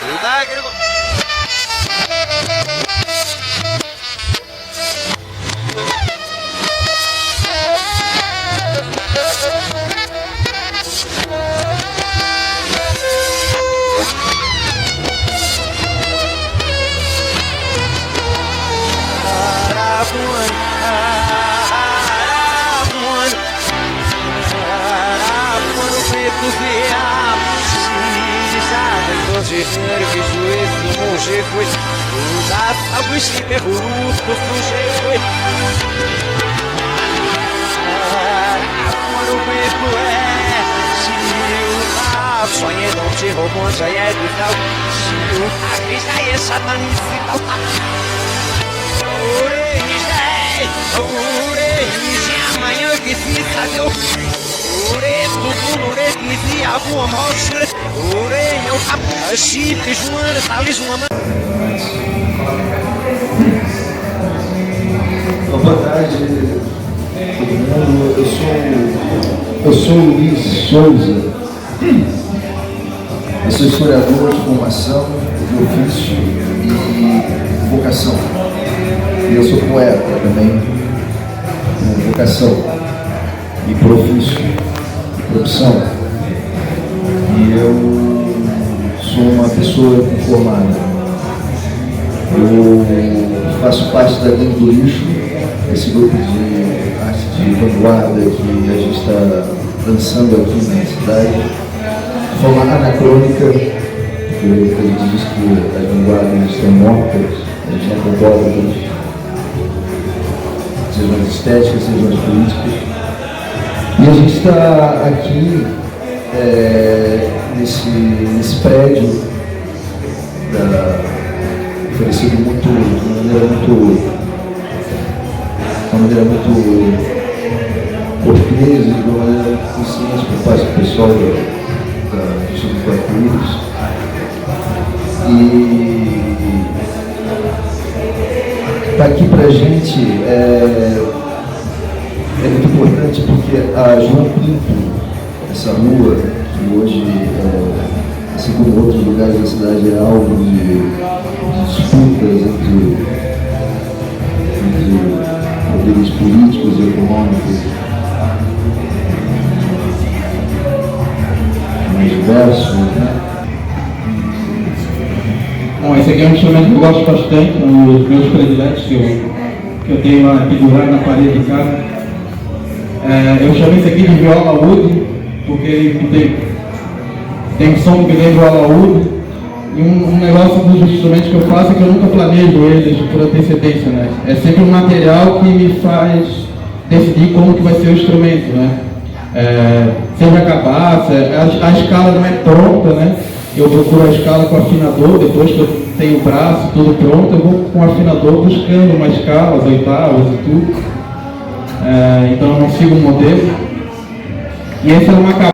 Boa tarde, todo mundo. Eu sou o Luiz Souza. Eu sou historiador de formação, de ofício e vocação. E eu sou poeta também, com vocação e por ofício, e profissão. E eu sou uma pessoa conformada. Eu faço parte da Gangue do Lixo, esse grupo de arte de vanguarda que a gente está lançando aqui na cidade, de forma anacrônica, porque a gente diz que as vanguardas estão mortas, a gente não concorda com isso, sejam as estéticas, sejam as políticas. E a gente está aqui nesse prédio oferecido de uma maneira muito cortês e de uma maneira muito consciente por parte do pessoal do Instituto Arco-Íris. E estar aqui para a gente é muito importante porque a João Pinto, essa rua, que hoje, assim como outros lugares da cidade, é alvo de disputas entre poderes políticos e econômicos mais diversos, né? Bom, esse aqui é um instrumento que eu gosto bastante, um dos meus prediletos que eu tenho lá pendurado na parede de casa. Eu chamo esse aqui de viola oud, porque ele tem um som que lembra o alaúde. E um negócio dos instrumentos que eu faço é que eu nunca planejo eles por antecedência, né? É sempre um material que me faz decidir como que vai ser o instrumento, né? Seja a cabaça, a escala não é pronta, né? Eu procuro a escala com o afinador, depois que eu tenho o braço tudo pronto, eu vou com o afinador buscando uma escala, as oitavas e tudo. Então eu não sigo um modelo. E essa é uma cabaça.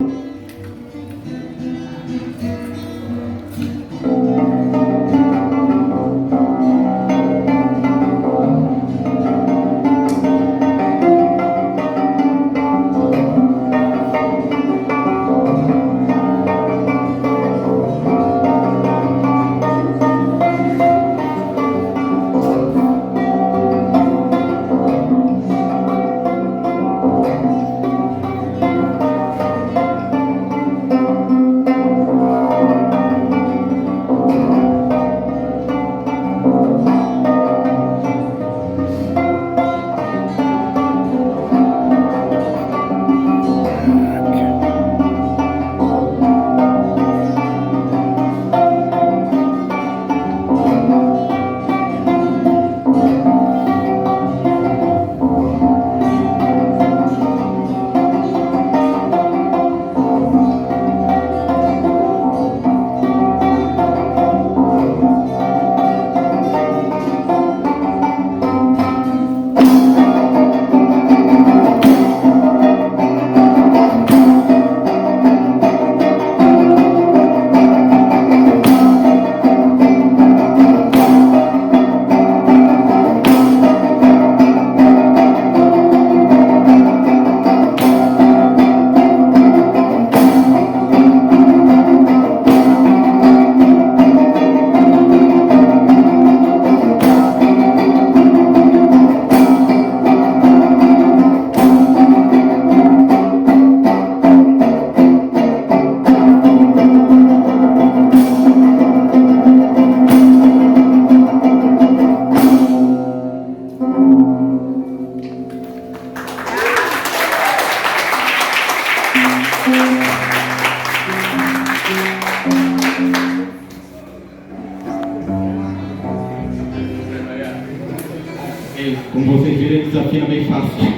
desafina bem fácil.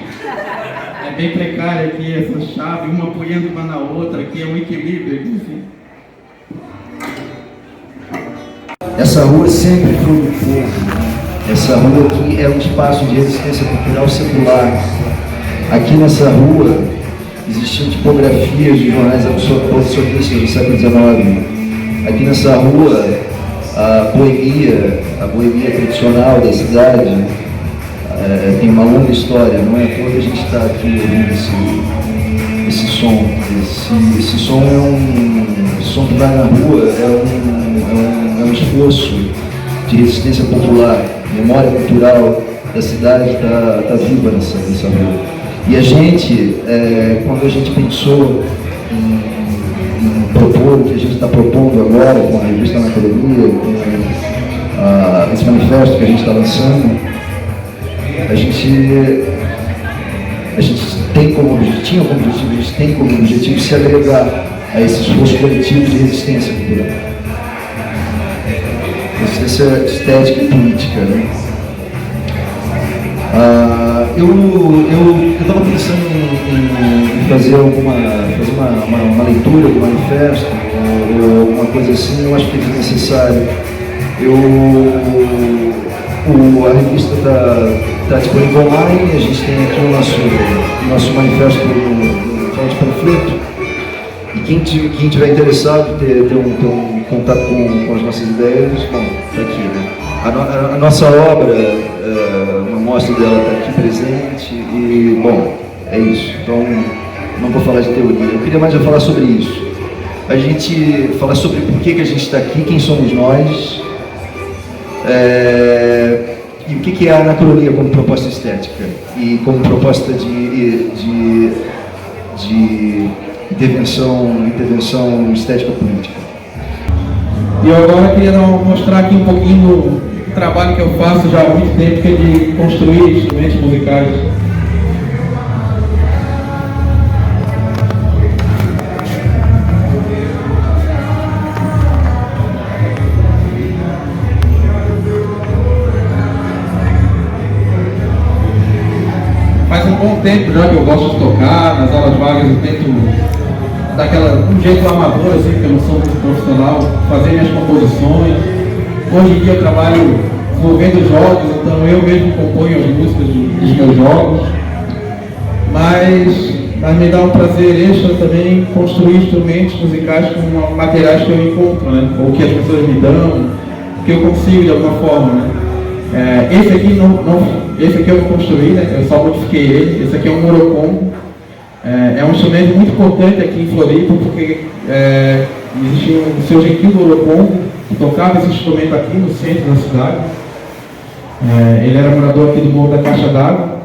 É bem precário aqui essa chave, uma apoiando uma na outra, aqui é um equilíbrio aqui, assim. Essa rua sempre foi do povo. Essa rua aqui é um espaço de resistência cultural secular. Aqui nessa rua existiam tipografias de jornais abolicionistas do século XIX. Aqui nessa rua, a boemia tradicional da cidade tem uma longa história. Não é à toa que a gente está aqui ouvindo esse som. Esse som é um som que vai na rua, é um esforço de resistência popular. A memória cultural da cidade está viva nessa rua. E a gente, quando a gente pensou em propor o que a gente está propondo agora com a revista Anacronia, com esse manifesto que a gente está lançando, a gente tem como objetivo se agregar a esse esforço coletivo de resistência cultural. Essa é estética e política, né? Eu estava pensando em fazer uma leitura do manifesto, ou alguma coisa assim. Eu acho que é desnecessário. A revista está disponível online, a gente tem aqui o nosso manifesto no forma de panfleto. E quem tiver interessado ter um contato com as nossas ideias, bom, está aqui, né? A nossa obra, uma mostra dela está aqui presente e, bom, é isso. Então, não vou falar de teoria. Eu queria mais falar sobre isso. A gente falar sobre por que a gente está aqui, quem somos nós, e o que é a anacronia como proposta estética e como proposta de intervenção estética política. E eu agora queria mostrar aqui um pouquinho do trabalho que eu faço já há muito tempo, que é de construir instrumentos musicais. Faz um bom tempo já que eu gosto de tocar, nas aulas vagas eu tento um jeito amador, assim, porque eu não sou muito profissional, fazer minhas composições. Hoje em dia eu trabalho desenvolvendo jogos, então eu mesmo componho as músicas dos meus jogos. Mas me dá um prazer extra também construir instrumentos musicais com materiais que eu encontro, né? Ou que as pessoas me dão, que eu consigo de alguma forma, né? Esse aqui eu não construí, né? Eu só modifiquei ele. Esse aqui é um morocongo. É um instrumento muito importante aqui em Floripa, porque existia o seu Gentil do Orocongo, que tocava esse instrumento aqui no centro da cidade. Ele era morador aqui do Morro da Caixa d'Água.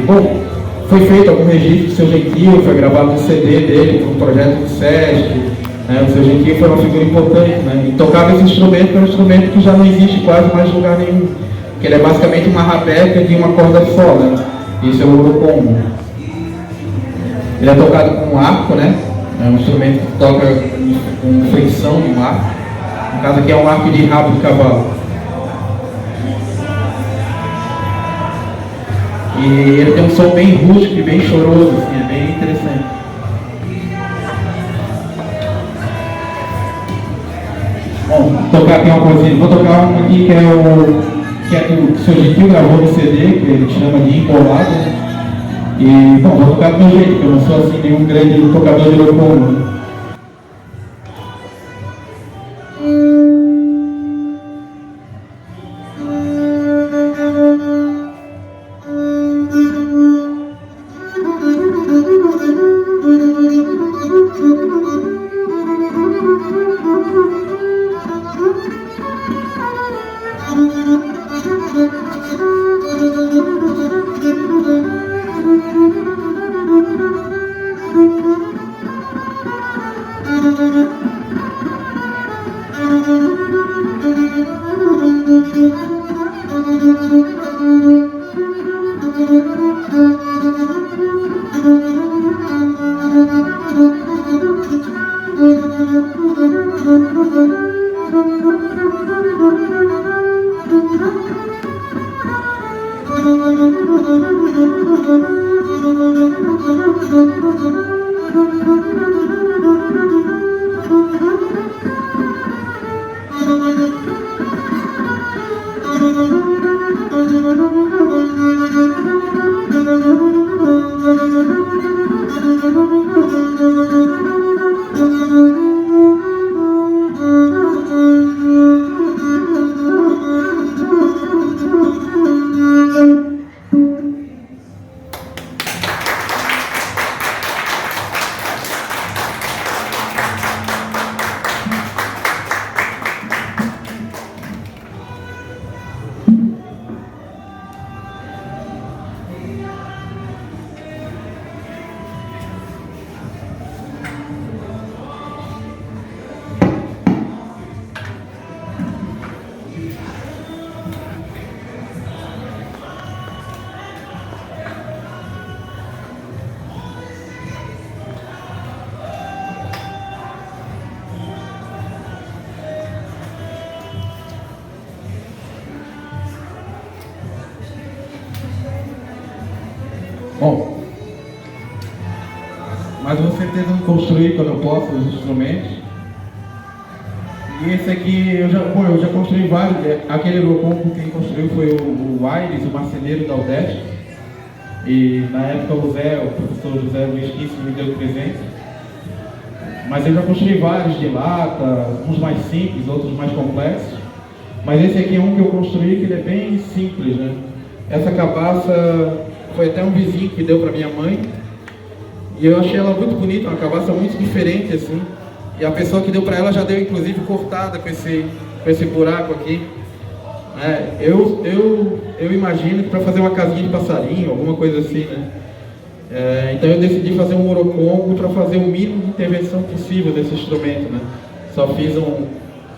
Bom, foi feito algum registro do seu Gentil, foi gravado um CD dele para um projeto do SESC. O seu Gentil foi uma figura importante, né? E tocava esse instrumento, que é um instrumento que já não existe quase mais em lugar nenhum. Que ele é basicamente uma rabeca de uma corda só, né? Isso é o orocongo. Ele é tocado com um arco, né? É um instrumento que toca com fricção de um arco. No caso aqui é um arco de rabo de cavalo. E ele tem um som bem rústico e bem choroso, assim, é bem interessante. Bom, vou tocar aqui uma coisinha. Vou tocar uma aqui que é o que o seu Gentil gravou no CD, que ele chama de Embolado. E, bom, vou tocar do meu jeito, porque eu não sou assim nenhum grande tocador de orocongo, né? Bom, mas eu sempre tentando construir quando eu posso os instrumentos. E esse aqui eu já construí vários. Aquele Eurocombo quem construiu foi o Aires, o marceneiro da UDESC. E na época o professor José Luiz Quince me deu presente. Mas eu já construí vários de lata, uns mais simples, outros mais complexos. Mas esse aqui é um que eu construí que ele é bem simples, né? Essa cabaça foi até um vizinho que deu para minha mãe. E eu achei ela muito bonita, uma cabaça muito diferente assim. E a pessoa que deu para ela já deu inclusive cortada com esse buraco aqui. Eu imagino que para fazer uma casinha de passarinho, alguma coisa assim, né? Então eu decidi fazer um Eurocombo para fazer o mínimo de intervenção possível desse instrumento, né? Só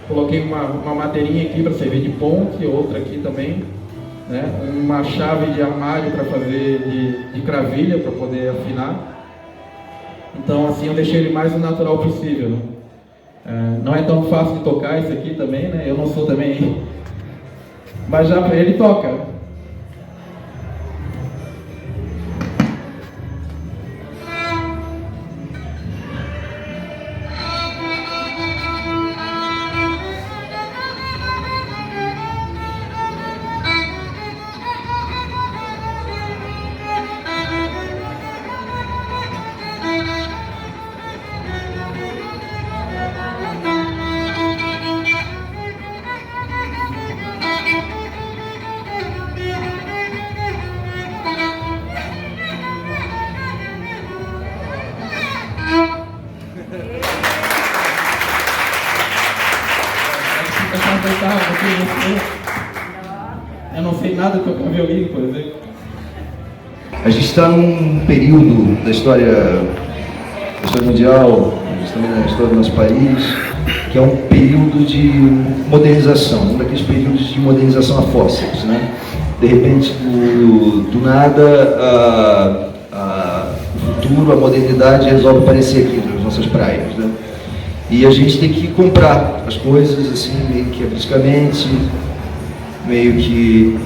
coloquei uma madeirinha aqui para servir de ponte, outra aqui também, né? Uma chave de armário para fazer de cravilha para poder afinar. Então assim eu deixei ele mais natural possível, né? Não é tão fácil de tocar esse aqui também, né? Eu não sou também, mas já ele toca. Eu não sei nada de tocar violino, por exemplo. A gente está num período da história mundial, também na história do nosso país, que é um período de modernização, um daqueles períodos de modernização a fórceps, né? De repente, do nada, o futuro, a modernidade resolve aparecer aqui nas nossas praias, né? E a gente tem que comprar as coisas assim, meio que abriscamente, meio que...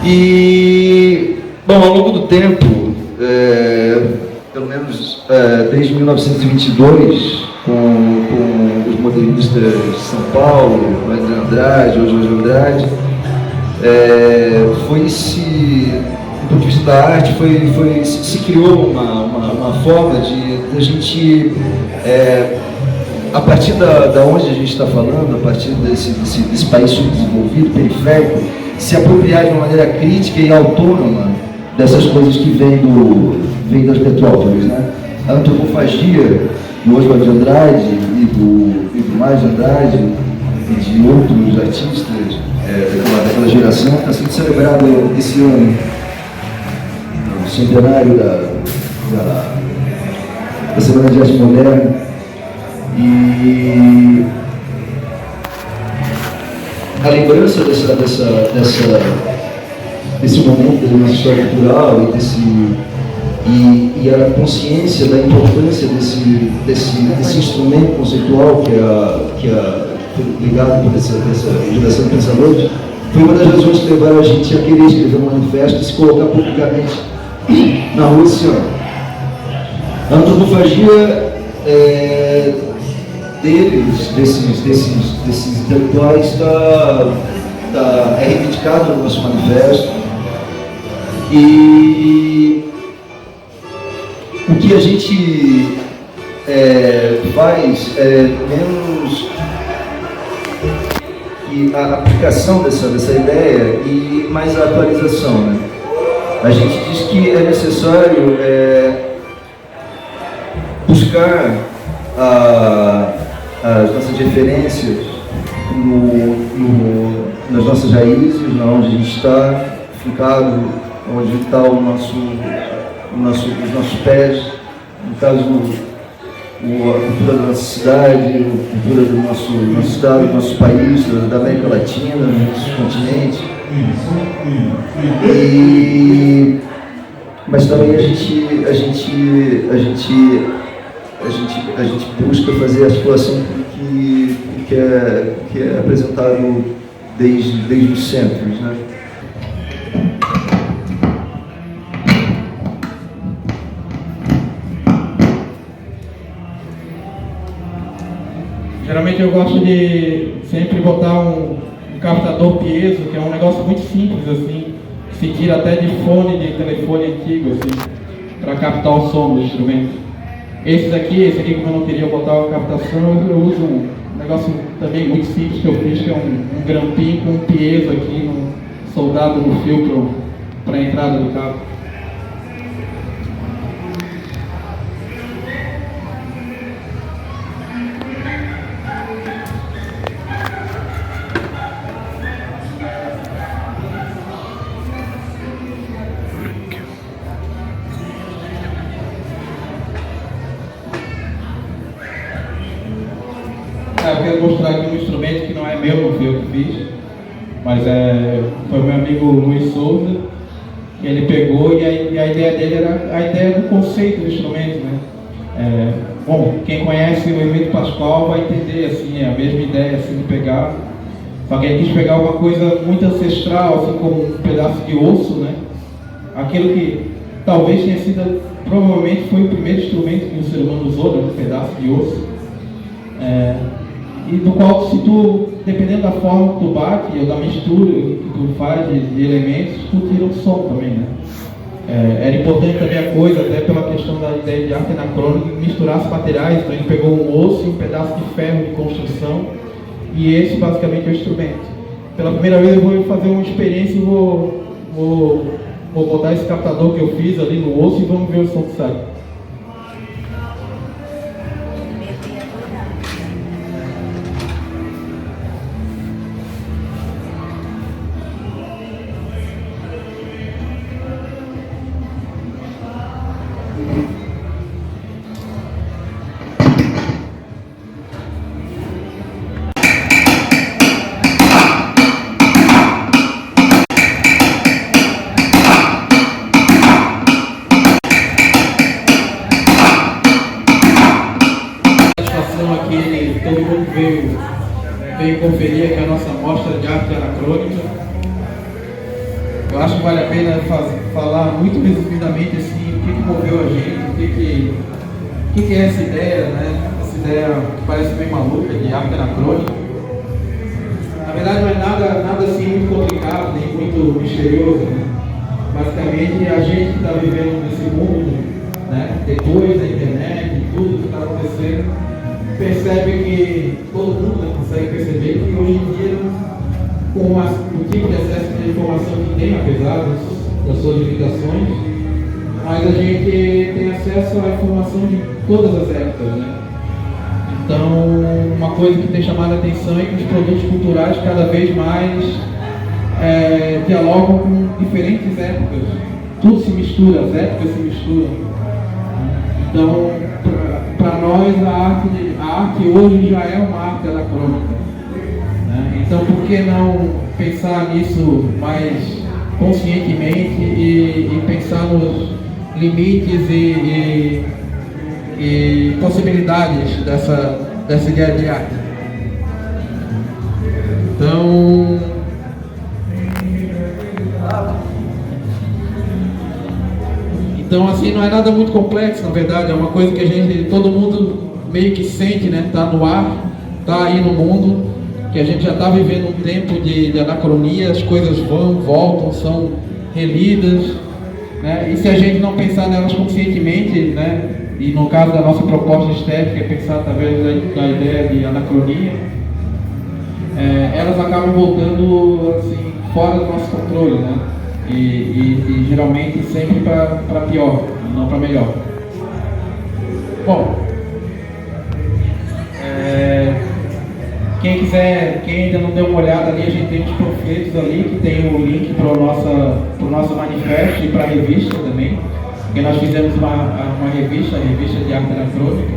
E, bom, ao longo do tempo, pelo menos desde 1922, com os modernistas de São Paulo, André Andrade, ou Jorge Andrade, do ponto de vista da arte, se criou uma forma de a gente, a partir da onde a gente está falando, a partir desse país subdesenvolvido, periférico, se apropriar de uma maneira crítica e autônoma dessas coisas que vêm das metrópoles, né? A antropofagia do Oswald de Andrade e do Mário de Andrade e de outros artistas daquela geração está sendo celebrado esse ano, no centenário da Semana de Arte Moderna. E a lembrança desse momento da nossa história cultural e a consciência da importância desse instrumento conceitual que é ligado por essa geração de pensadores, Foi uma das razões que levaram a gente a querer escrever um manifesto e se colocar publicamente na rua esse ano. A antropofagia desses intelectuais é reivindicado no nosso manifesto. E o que a gente faz é menos que a aplicação dessa ideia e mais a atualização, né? A gente diz que é necessário buscar as nossas referências nas nossas raízes, onde a gente está fincado, onde está os nossos pés, no caso a cultura da nossa cidade, a cultura do nosso estado, do nosso país, da América Latina, do nosso continente. Mas também a gente busca fazer a articulação que é apresentado desde os centros, né? Geralmente eu gosto de sempre botar um captador piezo, que é um negócio muito simples assim, que se tira até de fone de telefone antigo assim, para captar o som do instrumento. Esse aqui como eu não queria botar uma captação, eu uso um negócio também muito simples que eu fiz, que é um grampinho com um piezo aqui, soldado no fio para a entrada do cabo. Eu quero mostrar aqui um instrumento que não é meu, não fui eu que fiz, mas foi o meu amigo Luiz Souza, que ele pegou e a ideia dele era a ideia do conceito do instrumento, né? Bom, quem conhece o Hermeto Pascoal vai entender assim, a mesma ideia assim, de pegar, só que ele quis pegar uma coisa muito ancestral, assim como um pedaço de osso, né? Aquilo que talvez tenha sido, provavelmente foi o primeiro instrumento que o ser humano usou, né? Um pedaço de osso. E do qual, se tu, dependendo da forma que tu bate ou da mistura que tu faz de elementos, tu tira um som também, né? Era importante também a coisa, até pela questão da ideia de arte anacrônica, misturar os materiais. Então a gente pegou um osso e um pedaço de ferro de construção, e esse basicamente é o instrumento. Pela primeira vez eu vou fazer uma experiência e vou botar esse captador que eu fiz ali no osso e vamos ver o som que sai. Todo mundo veio conferir aqui a nossa mostra de arte anacrônica. Eu acho que vale a pena falar muito resumidamente assim, o que moveu a gente, o que é essa ideia, né? Essa ideia que parece bem maluca de arte anacrônica. Na verdade não é nada assim muito complicado, nem muito misterioso, né? Basicamente a gente que está vivendo nesse mundo, né? Depois da internet e tudo que está acontecendo, percebe que todo mundo consegue perceber que hoje em dia, com o tipo de acesso de informação que tem, apesar das suas limitações, mas a gente tem acesso à informação de todas as épocas, né? Então, uma coisa que tem chamado a atenção é que os produtos culturais cada vez mais dialogam com diferentes épocas. Tudo se mistura, as épocas se misturam. Então, para nós, a arte hoje já é uma arte anacrônica, né? Então, por que não pensar nisso mais conscientemente e pensar nos limites e possibilidades dessa ideia de arte? Então, Então, assim, não é nada muito complexo, na verdade, é uma coisa que todo mundo meio que sente, né? Tá no ar, tá aí no mundo, que a gente já está vivendo um tempo de anacronia, as coisas vão, voltam, são relidas, né? E se a gente não pensar nelas conscientemente, né? E no caso da nossa proposta estética é pensar através da ideia de anacronia, elas acabam voltando assim, fora do nosso controle, né? E geralmente sempre para pior, não para melhor. Bom, quem ainda não deu uma olhada ali, a gente tem uns panfletos ali que tem o link para o nosso manifesto e para a revista também, porque nós fizemos uma revista, a revista de arte anacrônica,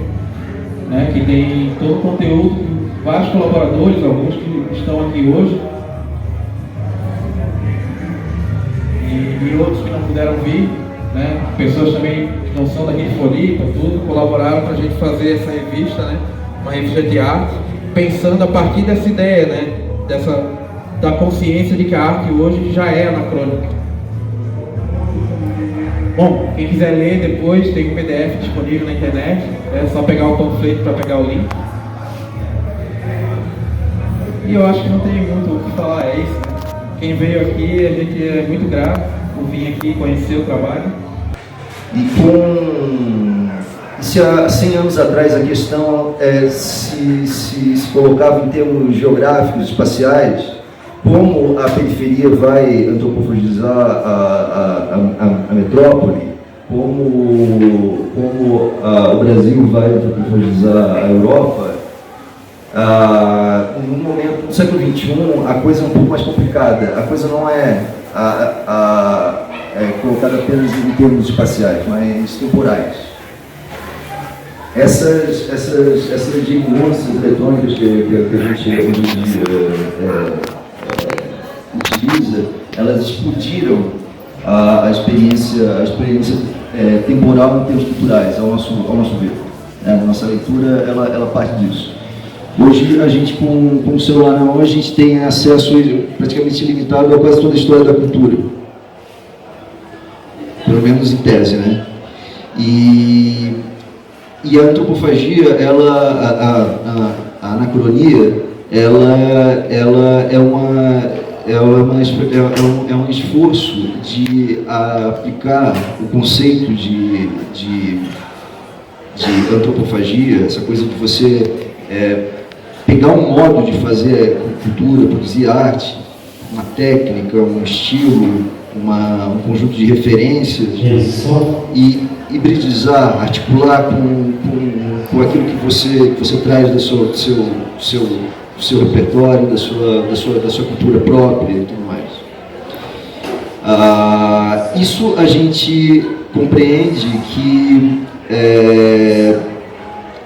né, que tem todo o conteúdo, vários colaboradores, alguns que estão aqui hoje, e outros que não puderam vir, né, pessoas também que não são daqui de Floripa, tudo, colaboraram para a gente fazer essa revista, né, uma revista de arte, pensando a partir dessa ideia, né, da consciência de que a arte hoje já é anacrônica. Bom, quem quiser ler depois, tem um PDF disponível na internet, é só pegar o panfleto para pegar o link. E eu acho que não tem muito o que falar, é isso, né? Quem veio aqui, a gente é muito grato por vir aqui conhecer o trabalho. E se há 100 anos atrás a questão se colocava em termos geográficos, espaciais, como a periferia vai antropofagizar a metrópole, como o Brasil vai antropofagizar a Europa, no momento do século XXI a coisa é um pouco mais complicada. A coisa não é colocada apenas em termos espaciais, mas temporais. Essas geringonças eletrônicas que a gente utiliza, elas explodiram a experiência temporal em termos culturais, ao nosso ver. A nossa leitura, ela parte disso. Hoje, a gente, com o celular na mão, a gente tem acesso praticamente ilimitado a quase toda a história da cultura. Pelo menos em tese, né? E a antropofagia, a anacronia, ela é um esforço de aplicar o conceito de antropofagia, essa coisa de você pegar um modo de fazer cultura, produzir arte, uma técnica, um estilo, um conjunto de referências e hibridizar, articular com aquilo que você traz do seu repertório, da sua cultura própria e tudo mais. Isso a gente compreende que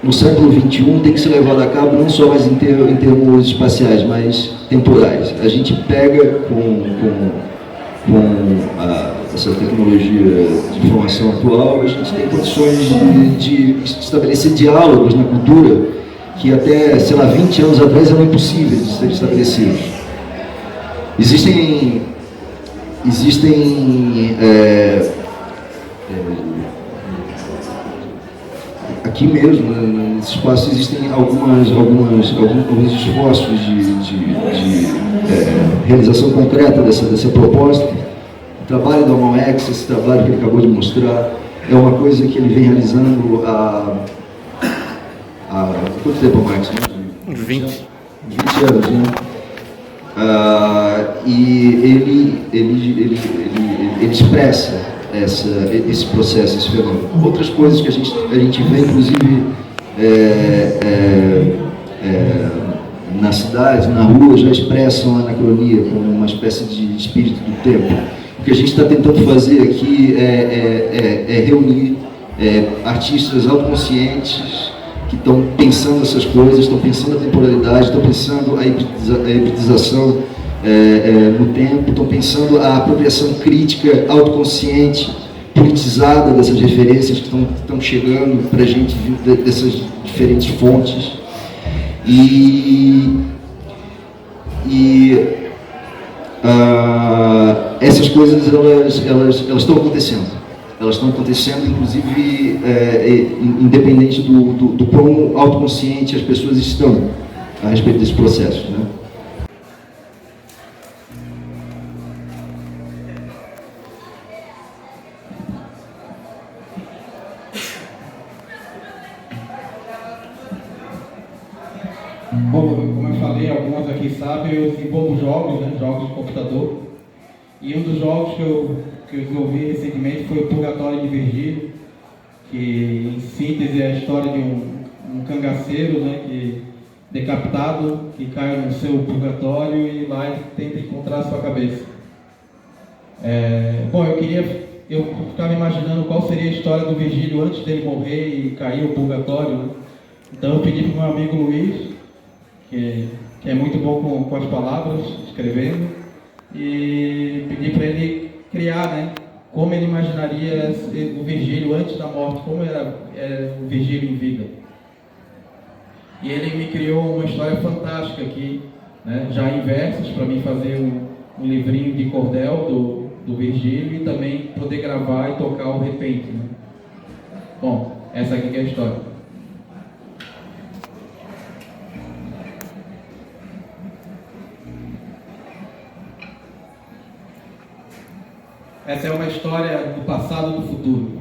no século XXI tem que ser levado a cabo não só mais em termos espaciais, mas temporais. A gente pega com essa tecnologia de informação atual, a gente tem condições de estabelecer diálogos na cultura que até, 20 anos atrás eram impossíveis de ser estabelecidos. Existem aqui mesmo, nesse espaço, existem alguns esforços de realização concreta dessa proposta. O trabalho do Amoex, esse trabalho que ele acabou de mostrar, é uma coisa que ele vem realizando há quanto tempo, Amoex? 20 anos, né? E ele expressa esse processo, esse fenômeno. Outras coisas que a gente vê, inclusive, na cidade, na rua, já expressam a anacronia como uma espécie de espírito do tempo. O que a gente está tentando fazer aqui é reunir artistas autoconscientes que estão pensando essas coisas, estão pensando a temporalidade, estão pensando a hibridização no tempo, estão pensando a apropriação crítica autoconsciente, politizada dessas referências que estão chegando para a gente dessas diferentes fontes. Essas coisas elas estão acontecendo. elas estão acontecendo, inclusive, independente do quão autoconsciente as pessoas estão a respeito desse processo, né? Bom, como eu falei, alguns aqui sabem, eu desenvolvo jogos, né, jogos de computador. E um dos jogos que eu desenvolvi recentemente foi o Purgatório de Virgílio, que em síntese é a história de um cangaceiro, né, decapitado, que cai no seu purgatório e lá ele tenta encontrar a sua cabeça. Bom, eu ficava imaginando qual seria a história do Virgílio antes dele morrer e cair no purgatório, né? Então eu pedi para o meu amigo Luiz, que é muito bom com as palavras, escrevendo, e pedi para ele criar, né, como ele imaginaria o Virgílio antes da morte, como era o Virgílio em vida. E ele me criou uma história fantástica aqui, né, já em versos, para mim fazer um livrinho de cordel do Virgílio e também poder gravar e tocar o repente, né? Bom, essa aqui que é a história. Essa é uma história do passado e do futuro.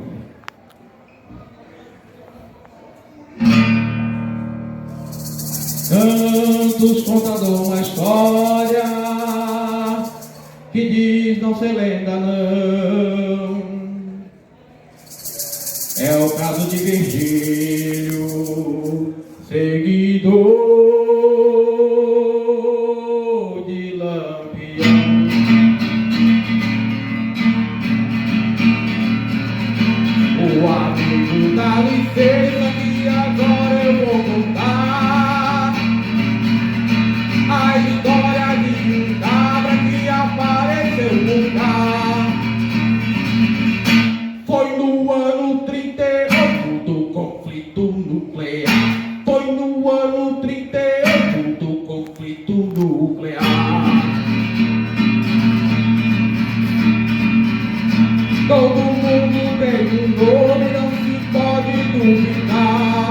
Cantos contador uma história que diz não ser lenda não. É o caso de Virgílio, seguidor de Lampião. O amigo dá licença que agora eu vou contar a história de um cabra que apareceu por cá. Foi no ano 38 do conflito nuclear. Foi no ano 38 do conflito nuclear. Todo mundo tem um nome, não se pode duvidar.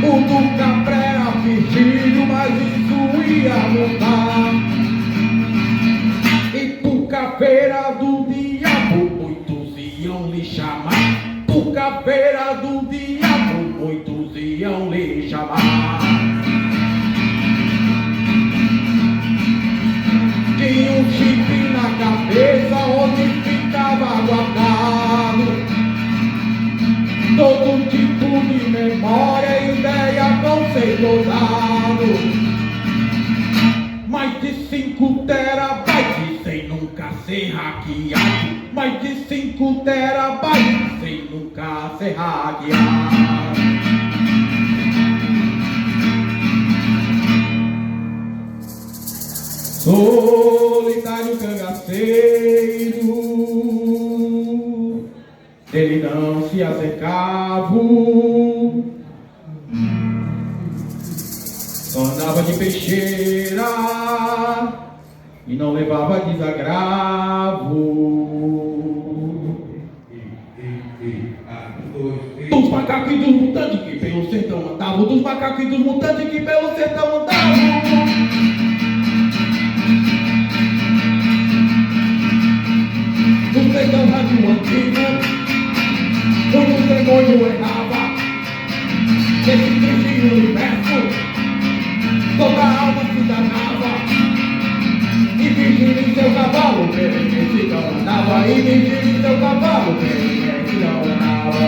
O do cabra era Virgílio, mas isso ia mudar. E por caveira do diabo, muitos iam lhe chamar. Por caveira do diabo, muitos iam lhe chamar. Tinha um chifre na cabeça onde ficava guardado todo tipo de memória, ideia, conceito dado. Mais de 5 terabytes sem nunca ser hackeado. Mais de 5 terabytes sem nunca ser hackeado. Solitário cangaceiro, ele não se acercava, só andava de peixeira e não levava desagravo. Dos macacos e dos mutantes que pelo sertão andavam, dos macacos e dos mutantes que pelo sertão andavam. No sertão rádio antigo, quando o demônio errava, nesse triste universo, toda alma se danava. E Virgílio em seu cavalo, que não andava. E Virgílio em seu cavalo, que não andava.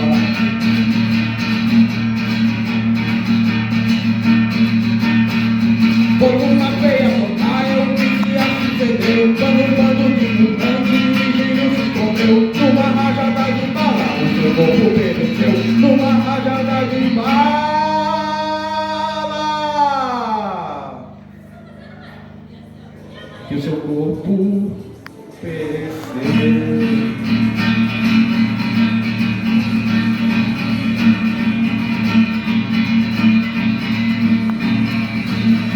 Foi uma feia montanha, o que se sucedeu, quando um bando de mutantes numa rajada de bala, o seu corpo pereceu. Numa rajada de bala, que o seu corpo pereceu.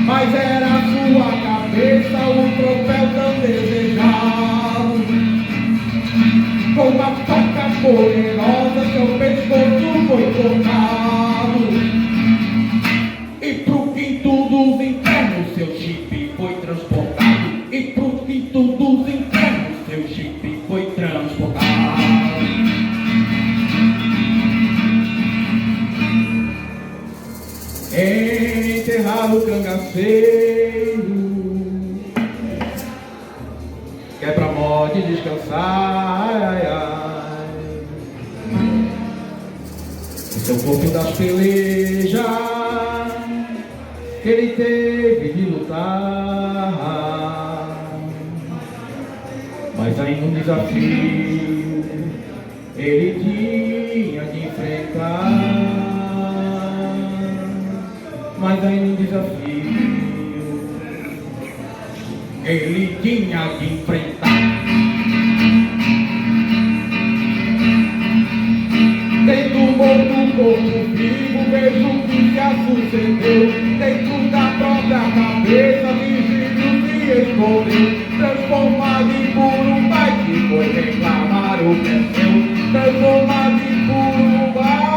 Mas era a sua cabeça o troféu tão desejado. Com uma faca poderosa, seu pescoço foi cortado. E pro quinto dos infernos seu chip foi transportado. E pro quinto dos infernos seu chip foi transportado. Enterrar o cangaceiro, que é pra morte descansar. Ai, ai. Esse é o corpo das pelejas que ele teve de lutar, mas ainda um desafio ele tinha de enfrentar. Mas ainda um desafio ele tinha de enfrentar. Dentro do morto, corpo vivo, vejo o que já sucedeu. Dentro da própria cabeça, Virgílio se escondeu. Transformado em Burumbai, que foi reclamar o que é seu. Transformado em Burumbai.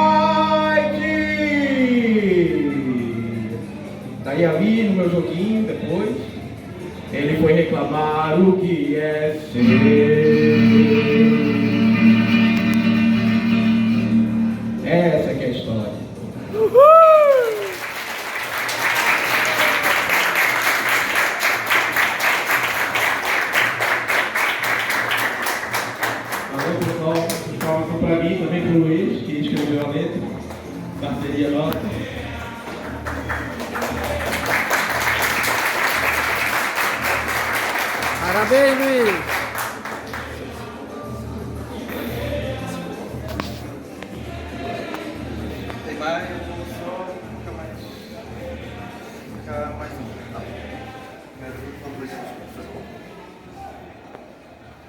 Daí ali no meu joguinho, depois, ele foi reclamar o que é seu. Essa que é a história. Valeu, pessoal. Palmas para mim, também para o Luiz, que escreveu a letra. Parceria nossa. Parabéns, Luiz! Tem mais, eu vou só ficar mais um.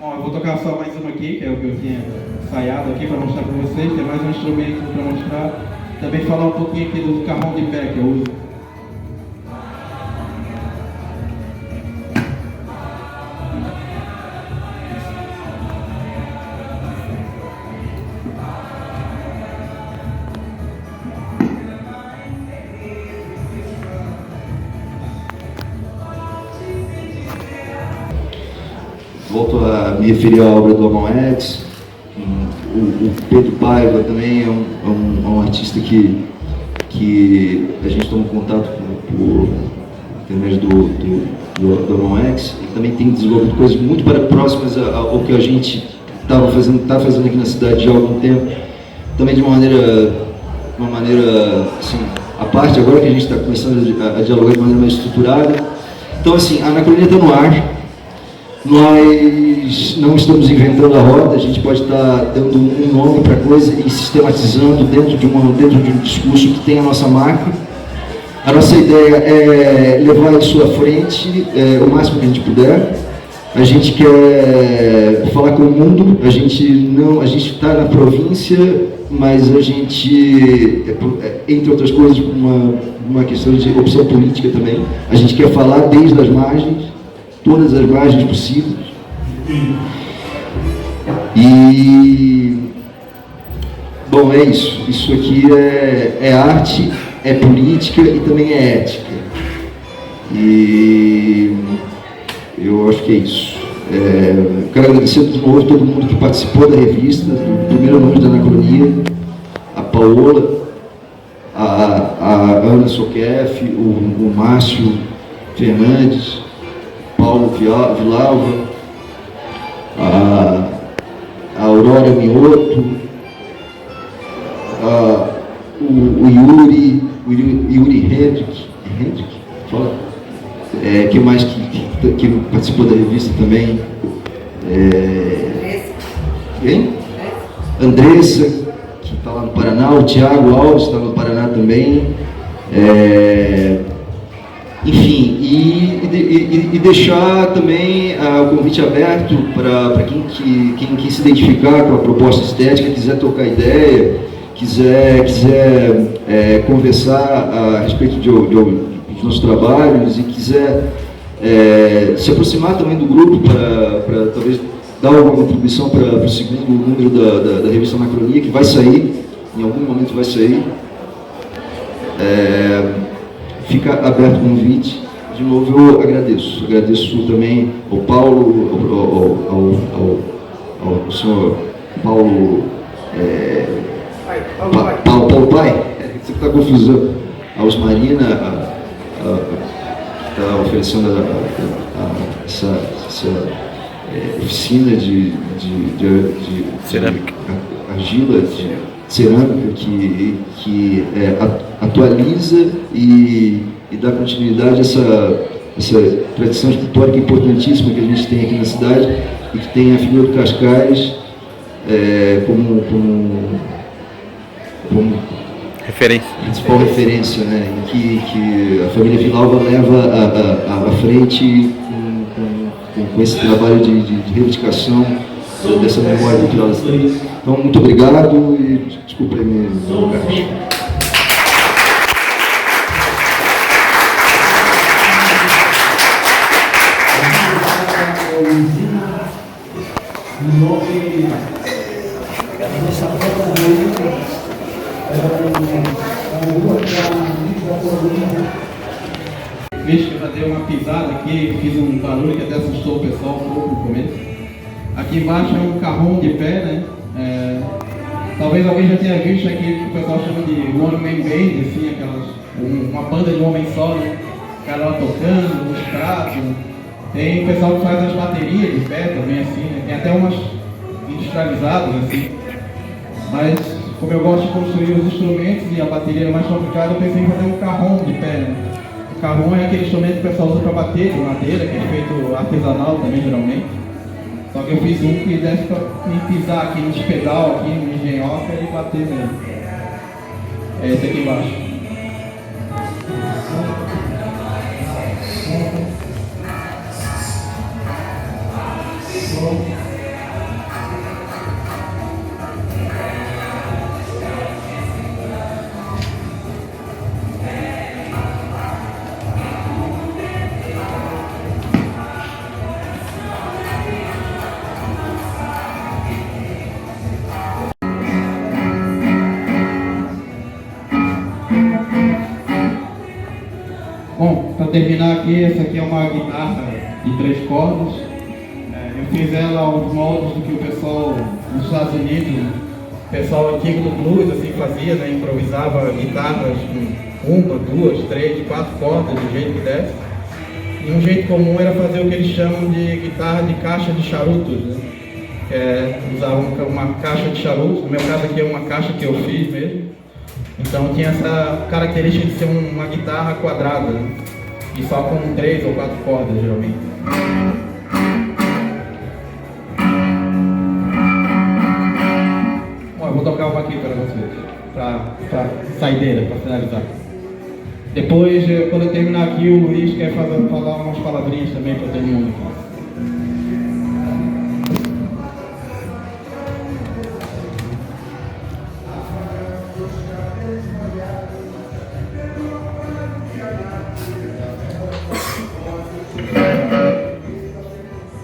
Bom, eu vou tocar só mais uma aqui, que é o que eu tinha ensaiado aqui para mostrar para vocês. Tem mais um instrumento para mostrar. Também falar um pouquinho aqui do carrão de pé que eu uso. Volto a me referir à obra do Amon X. O Pedro Paiva também é um artista que a gente toma contato por intermédio do Amon X. Ele também tem desenvolvido coisas muito próximas ao que a gente está fazendo aqui na cidade já há algum tempo. Também de uma maneira assim, à parte, agora que a gente está começando a dialogar de maneira mais estruturada. Então, assim, a Anacronia está no ar. Nós não estamos inventando a roda, a gente pode estar dando um nome para a coisa e sistematizando dentro de um discurso que tem a nossa marca. A nossa ideia é levar isso à frente o máximo que a gente puder. A gente quer falar com o mundo, a gente está na província, mas a gente, entre outras coisas, uma questão de opção política também, a gente quer falar desde as margens, todas as margens possíveis. E bom, é isso. Isso aqui é arte, é política e também é ética. E eu acho que é isso. Quero agradecer de novo todo mundo que participou da revista, do primeiro número da Anacronia, a Paola, a Ana Soquef, o Márcio Fernandes, Paulo Vilalva, a Aurora Mioto, o Yuri Hendrick, fala, que mais que participou da revista também, quem? Andressa, que está lá no Paraná, o Thiago Alves está no Paraná também, enfim, e deixar também o convite aberto para quem se identificar com a proposta estética, quiser trocar ideia, quiser conversar a respeito dos nossos trabalhos e quiser se aproximar também do grupo para talvez dar alguma contribuição para o segundo número da revista Macronia, que vai sair, em algum momento vai sair. Fica aberto o convite. De novo, eu agradeço. Agradeço também ao Paulo, ao senhor Paulo, Paulo Pai, você está confusão, a Osmarina, que está oferecendo essa oficina de cerâmica, argila, de cerâmica, que atualiza e dá continuidade a essa tradição escultórica importantíssima que a gente tem aqui na cidade e que tem a figura do Cascais como referência. Principal referência, né, em que a família Vilalva leva à frente com esse trabalho de reivindicação dessa memória cultural da cidade. Então, muito obrigado e desculpa aí meu lugar. Visto que eu já dei uma pisada aqui, fiz um barulho que até assustou o pessoal um pouco no começo. Aqui embaixo é um carrom de pé, né? Talvez alguém já tenha visto aqui que o pessoal chama de one man band, assim, uma banda de um homem só, né? O cara lá tocando, os pratos. Tem o pessoal que faz as baterias de pé também, assim, né? Tem até umas industrializadas, assim. Mas como eu gosto de construir os instrumentos e a bateria é mais complicada, eu pensei em fazer um carrom de pé, né? O carrom é aquele instrumento que o pessoal usa para bater, de madeira, que é feito artesanal também, geralmente. Só que eu fiz um que desse para me pisar aqui nos pedal, aqui no engenhoca e bater nele. É esse aqui embaixo. Bom, para terminar aqui, essa aqui é uma guitarra de 3 cordas. Eu fiz ela aos moldes do que o pessoal nos Estados Unidos, o pessoal antigo do blues, assim, fazia, né? Improvisava guitarras com 1, 2, 3, 4 cordas, do jeito que desse. E um jeito comum era fazer o que eles chamam de guitarra de caixa de charutos, né? Usavam uma caixa de charutos, no meu caso aqui é uma caixa que eu fiz mesmo. Então tinha essa característica de ser uma guitarra quadrada, né? E só com 3 ou 4 cordas, geralmente. Bom, eu vou tocar uma aqui para vocês, para saideira, para finalizar. Depois, quando eu terminar aqui, o Luiz quer falar umas palavrinhas também para todo mundo aqui.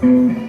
Thank you.